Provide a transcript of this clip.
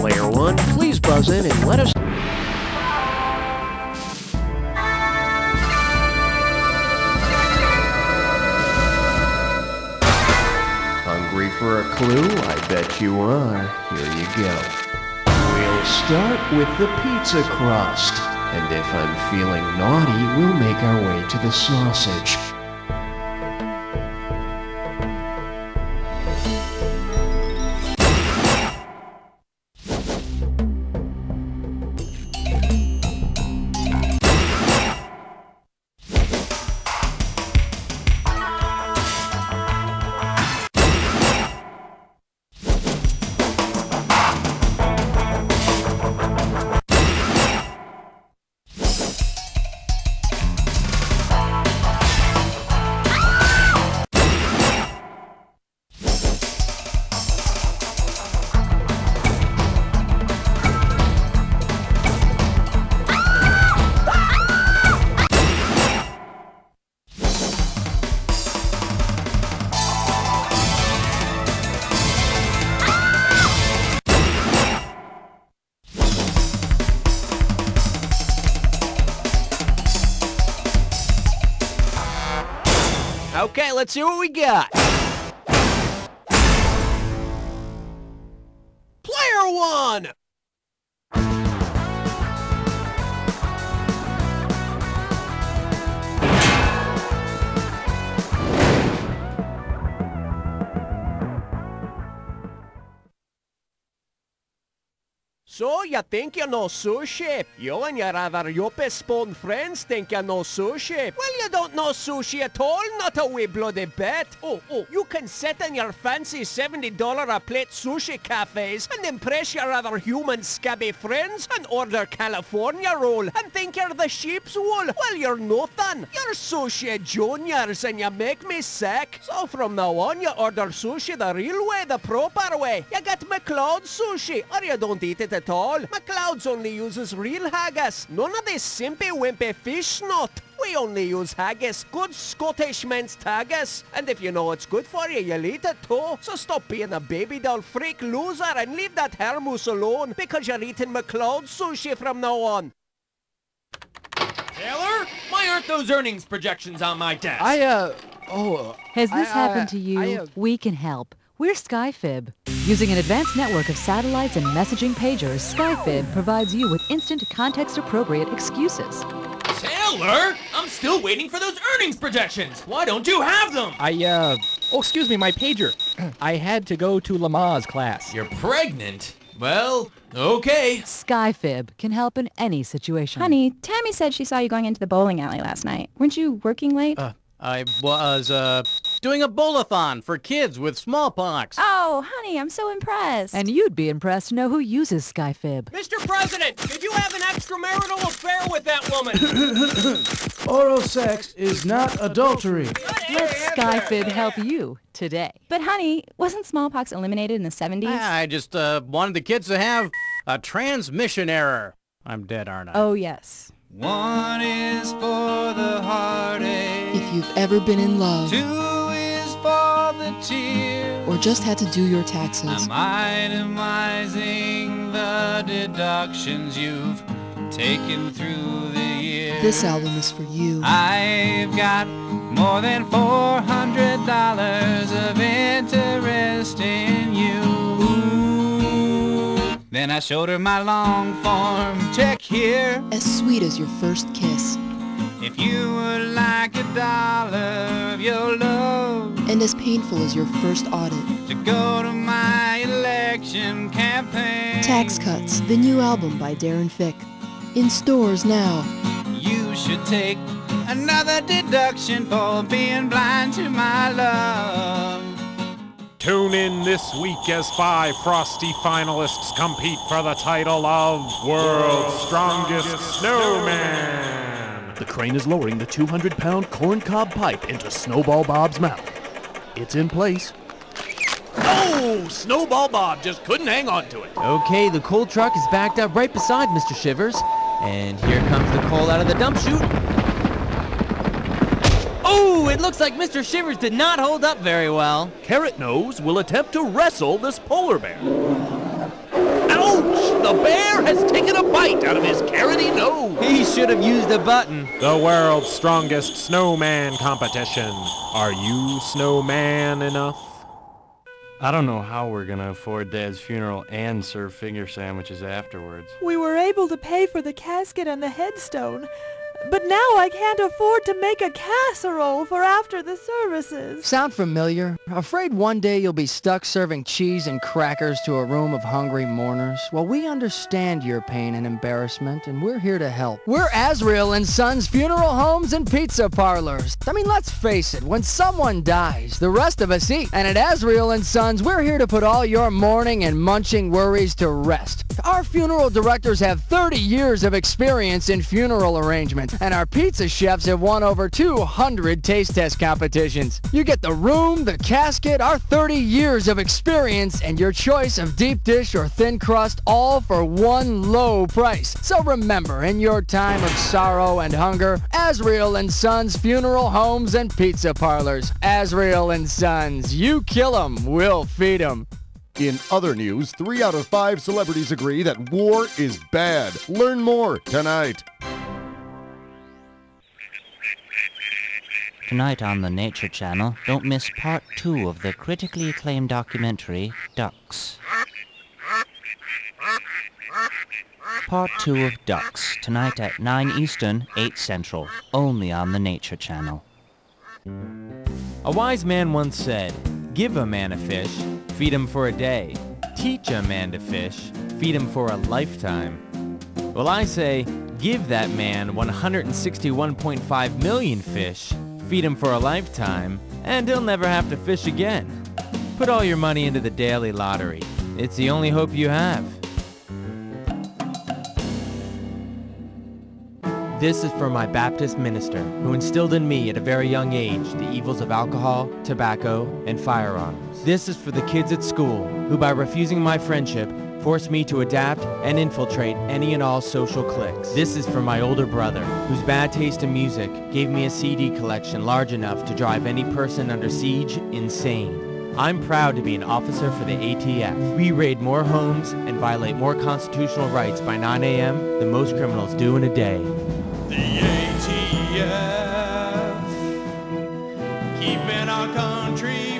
Player 1, please buzz in and let us... Hungry for a clue? I bet you are. Here you go. We'll start with the pizza crust. And if I'm feeling naughty, we'll make our way to the sausage. Okay, let's see what we got. Player 1! So, you think you know sushi? You and your other yuppie-spawn friends think you know sushi? Well, you don't know sushi at all, not a wee bloody bit. Oh, you can sit in your fancy $70 a plate sushi cafes and impress your other human scabby friends and order California roll and think you're the sheep's wool. Well, you're nothing. You're sushi juniors and you make me sick. So from now on, you order sushi the real way, the proper way. You get McLeod sushi, or you don't eat it at all. McLeod's only uses real haggis. None of this simpy wimpy fish snot. We only use haggis, good Scottish minced haggis. And if you know it's good for you, you'll eat it too. So stop being a baby doll freak loser and leave that hair mousse alone, because you're eating McLeod sushi from now on. Taylor, why aren't those earnings projections on my desk? Has this happened to you? We can help. We're SkyFib. Using an advanced network of satellites and messaging pagers, SkyFib provides you with instant context-appropriate excuses. Taylor, I'm still waiting for those earnings projections. Why don't you have them? Oh, excuse me, my pager. I had to go to Lamaze class. You're pregnant? Well, okay. SkyFib can help in any situation. Honey, Tammy said she saw you going into the bowling alley last night. Weren't you working late? I was, doing a bowl-a-thon for kids with smallpox. Oh, honey, I'm so impressed. And you'd be impressed to know who uses SkyFib. Mr. President, did you have an extramarital affair with that woman? Oral sex is not adultery. Let SkyFib help you today. But honey, wasn't smallpox eliminated in the 70s? I just, wanted the kids to have a transmission error. I'm dead, aren't I? Oh, yes. One is for the heartache. If you've ever been in love. Two is for the tears. Or just had to do your taxes. I'm itemizing the deductions you've taken through the years. This album is for you. I've got more than $400 of interest in you. Then I showed her my long form check here. As sweet as your first kiss. If you would like $1 of your love. And as painful as your first audit. To go to my election campaign. Tax Cuts, the new album by Darren Fick. In stores now. You should take another deduction for being blind to my love. Tune in this week as 5 Frosty finalists compete for the title of World's Strongest Snowman. The crane is lowering the 200-pound corncob pipe into Snowball Bob's mouth. It's in place. Oh! Snowball Bob just couldn't hang on to it. Okay, the coal truck is backed up right beside Mr. Shivers. And here comes the coal out of the dump chute. Oh, it looks like Mr. Shivers did not hold up very well. Carrot Nose will attempt to wrestle this polar bear. Ouch! The bear has taken a bite out of his carroty nose. He should have used a button. The world's strongest snowman competition. Are you snowman enough? I don't know how we're gonna afford Dad's funeral and serve finger sandwiches afterwards. We were able to pay for the casket and the headstone, but now I can't afford to make a casserole for after the services. Sound familiar? Afraid one day you'll be stuck serving cheese and crackers to a room of hungry mourners? Well, we understand your pain and embarrassment, and we're here to help. We're Azrael & Sons Funeral Homes and Pizza Parlors. I mean, let's face it, when someone dies, the rest of us eat. And at Azrael & Sons, we're here to put all your mourning and munching worries to rest. Our funeral directors have 30 years of experience in funeral arrangements, and our pizza chefs have won over 200 taste test competitions. You get the room, the casket, our 30 years of experience, and your choice of deep dish or thin crust, all for one low price. So remember, in your time of sorrow and hunger, Azrael & Sons Funeral Homes and Pizza Parlors. Azrael & Sons, you kill 'em, we'll feed 'em. In other news, 3 out of 5 celebrities agree that war is bad. Learn more tonight. Tonight on the Nature Channel, don't miss part 2 of the critically acclaimed documentary, Ducks. Part 2 of Ducks, tonight at 9 Eastern, 8 Central, only on the Nature Channel. A wise man once said, "Give a man a fish, feed him for a day. Teach a man to fish, feed him for a lifetime." Well, I say, give that man 161.5 million fish, feed him for a lifetime, and he'll never have to fish again. Put all your money into the daily lottery. It's the only hope you have. This is for my Baptist minister, who instilled in me at a very young age the evils of alcohol, tobacco, and firearms. This is for the kids at school, who by refusing my friendship, forced me to adapt and infiltrate any and all social cliques. This is for my older brother, whose bad taste in music gave me a CD collection large enough to drive any person under siege insane. I'm proud to be an officer for the ATF. We raid more homes and violate more constitutional rights by 9 a.m. than most criminals do in a day. The ATF, keeping our country